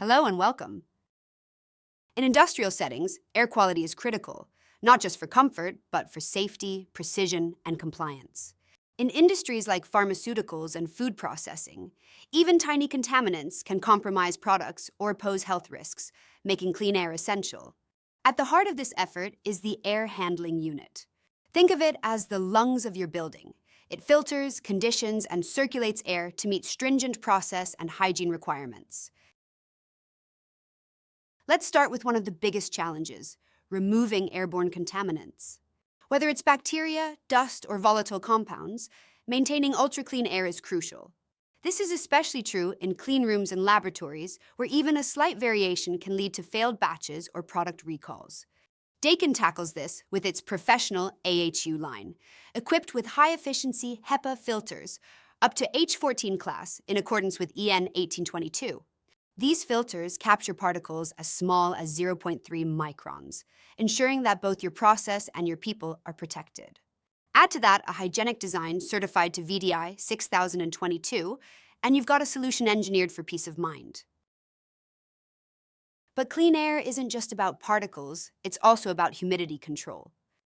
Hello and welcome. In industrial settings, air quality is critical, not just for comfort, but for safety, precision, and compliance. In industries like pharmaceuticals and food processing, even tiny contaminants can compromise products or pose health risks, making clean air essential. At the heart of this effort is the air handling unit. Think of it as the lungs of your building. It filters, conditions, and circulates air to meet stringent process and hygiene requirements. Let's start with one of the biggest challenges, removing airborne contaminants. Whether it's bacteria, dust, or volatile compounds, maintaining ultra-clean air is crucial. This is especially true in clean rooms and laboratories, where even a slight variation can lead to failed batches or product recalls. Daikin tackles this with its professional AHU line, equipped with high-efficiency HEPA filters, up to H14 class in accordance with EN 1822. These filters capture particles as small as 0.3 microns, ensuring that both your process and your people are protected. Add to that a hygienic design certified to VDI 6022, and you've got a solution engineered for peace of mind. But clean air isn't just about particles, it's also about humidity control.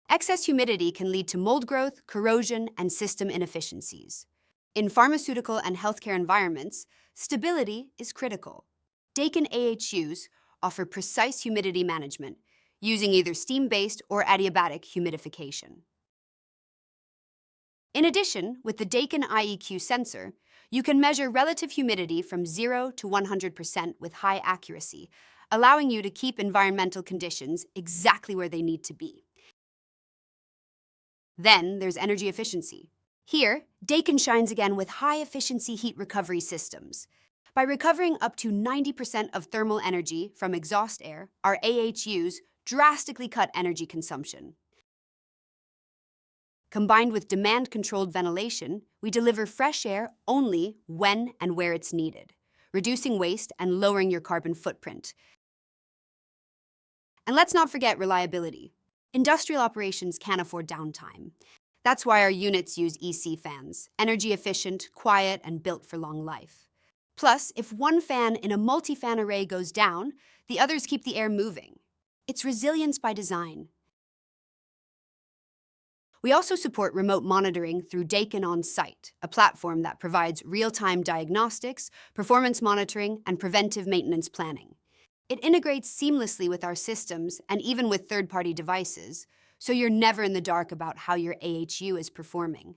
Excess humidity can lead to mold growth, corrosion, and system inefficiencies. In pharmaceutical and healthcare environments, stability is critical. Daikin AHUs offer precise humidity management using either steam-based or adiabatic humidification. In addition, with the Daikin IEQ sensor, you can measure relative humidity from 0 to 100% with high accuracy, allowing you to keep environmental conditions exactly where they need to be. Then there's energy efficiency. Here, Daikin shines again with high-efficiency heat recovery systems. By recovering up to 90% of thermal energy from exhaust air, our AHUs drastically cut energy consumption. Combined with demand-controlled ventilation, we deliver fresh air only when and where it's needed, reducing waste and lowering your carbon footprint. And let's not forget reliability. Industrial operations can't afford downtime. That's why our units use EC fans, energy efficient, quiet, and built for long life. Plus, if one fan in a multi-fan array goes down, the others keep the air moving. It's resilience by design. We also support remote monitoring through Daikin On-Site, a platform that provides real-time diagnostics, performance monitoring, and preventive maintenance planning. It integrates seamlessly with our systems and even with third-party devices, so you're never in the dark about how your AHU is performing.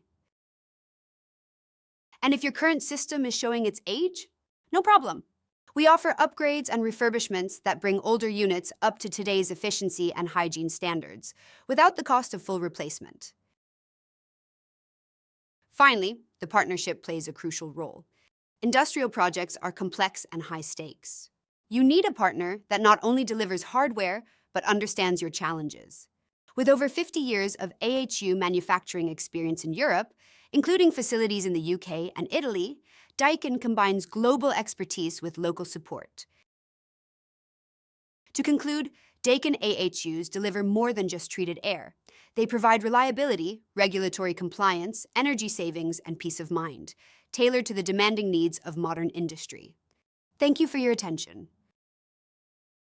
And if your current system is showing its age, no problem. We offer upgrades and refurbishments that bring older units up to today's efficiency and hygiene standards, without the cost of full replacement. Finally, the partnership plays a crucial role. Industrial projects are complex and high stakes. You need a partner that not only delivers hardware, but understands your challenges. With over 50 years of AHU manufacturing experience in Europe, including facilities in the UK and Italy, Daikin combines global expertise with local support. To conclude, Daikin AHUs deliver more than just treated air. They provide reliability, regulatory compliance, energy savings, and peace of mind, tailored to the demanding needs of modern industry. Thank you for your attention.